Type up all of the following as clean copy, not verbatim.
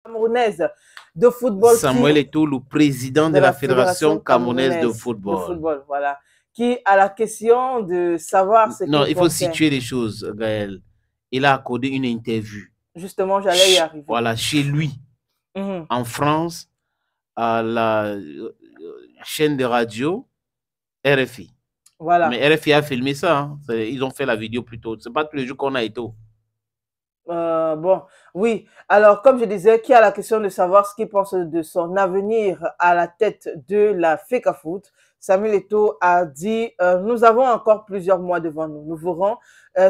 camerounaise de football Samuel Eto'o, le président de la Fédération camerounaise de football. Voilà. Qui, à la question de savoir ce Non, qu'il il faut pensait. situer les choses, Gaël. Il a accordé une interview. Justement, j'allais y arriver. Voilà, chez lui, en France, à la chaîne de radio RFI. Voilà. Mais RFI a filmé ça. Hein. Ils ont fait la vidéo plus tôt. Ce n'est pas tous les jours qu'on a Eto'o. Bon, oui. Alors, comme je disais, qui a la question de savoir ce qu'il pense de son avenir à la tête de la FECAFOOT, Samuel Eto'o a dit nous avons encore plusieurs mois devant nous. Nous verrons.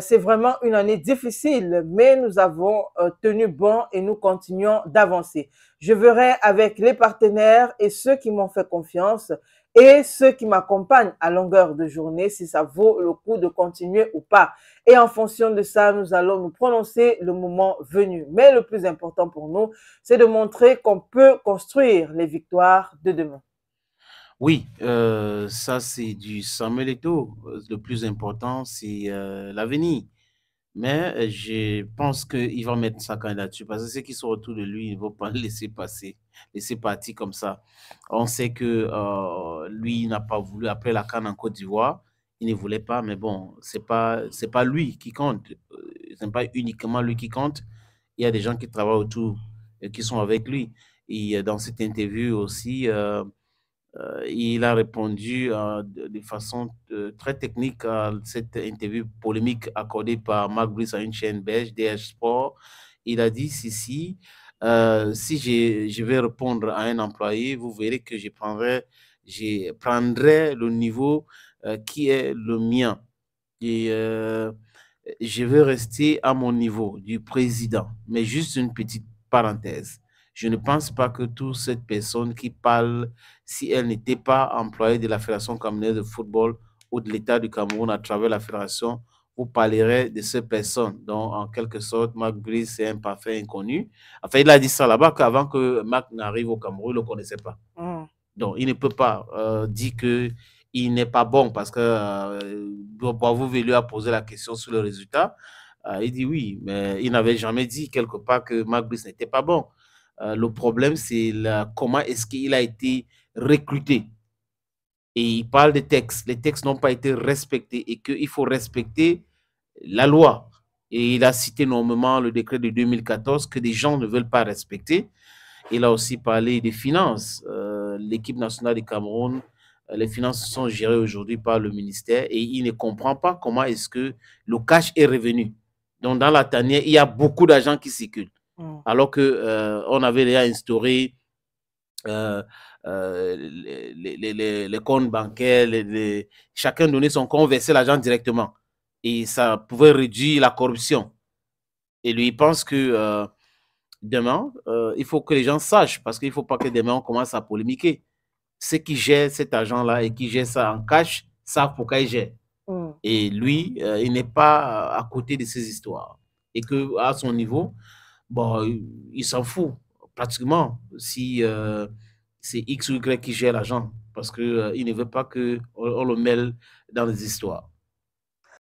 C'est vraiment une année difficile, mais nous avons tenu bon et nous continuons d'avancer. Je verrai avec les partenaires et ceux qui m'ont fait confiance et ceux qui m'accompagnent à longueur de journée si ça vaut le coup de continuer ou pas. Et en fonction de ça, nous allons nous prononcer le moment venu. Mais le plus important pour nous, c'est de montrer qu'on peut construire les victoires de demain. Oui, ça c'est du Samuel Eto'o. Le plus important, c'est l'avenir. Mais je pense qu'il va mettre sa candidature parce que ceux qui sont autour de lui, il ne vont pas le laisser passer, laisser partir comme ça. On sait que lui, il n'a pas voulu, après la CAN en Côte d'Ivoire, il ne voulait pas, mais bon, c'est pas lui qui compte. Ce n'est pas uniquement lui qui compte. Il y a des gens qui travaillent autour, qui sont avec lui. Et dans cette interview aussi, il a répondu de façon très technique à cette interview polémique accordée par Marc Brice à une chaîne belge, DH Sport. Il a dit si je vais répondre à un employé, vous verrez que je prendrai le niveau qui est le mien. Et je vais rester à mon niveau du président. Mais juste une petite parenthèse. Je ne pense pas que toute cette personne qui parle, si elle n'était pas employée de la Fédération camerounaise de football ou de l'État du Cameroun à travers la Fédération, vous parlerez de ces personnes. Donc, en quelque sorte, Marc Brice, c'est un parfait inconnu. Enfin, il a dit ça là-bas qu'avant que Marc n'arrive au Cameroun, il ne le connaissait pas. Donc, il ne peut pas dire qu'il n'est pas bon parce que Bravo lui a posé la question sur le résultat. Il dit oui, mais il n'avait jamais dit quelque part que Marc Brice n'était pas bon. Le problème, c'est comment est-ce qu'il a été recruté. Et il parle des textes. Les textes n'ont pas été respectés et qu'il faut respecter la loi. Et il a cité normalement le décret de 2014 que des gens ne veulent pas respecter. Il a aussi parlé des finances. L'équipe nationale du Cameroun, les finances sont gérées aujourd'hui par le ministère et il ne comprend pas comment est-ce que le cash est revenu. Donc, dans la tanière, il y a beaucoup d'argent qui circulent. Alors qu'on avait déjà instauré les comptes bancaires, chacun donnait son compte, versait l'argent directement. Et ça pouvait réduire la corruption. Et lui, il pense que demain, il faut que les gens sachent, parce qu'il ne faut pas que demain on commence à polémiquer. Ceux qui gèrent cet argent-là et qui gèrent ça en cash savent pourquoi ils gèrent. Et lui, il n'est pas à côté de ces histoires. Et qu'à son niveau, bon, il s'en fout pratiquement si c'est X ou Y qui gère l'argent, parce qu'il ne veut pas qu'on le mêle dans les histoires.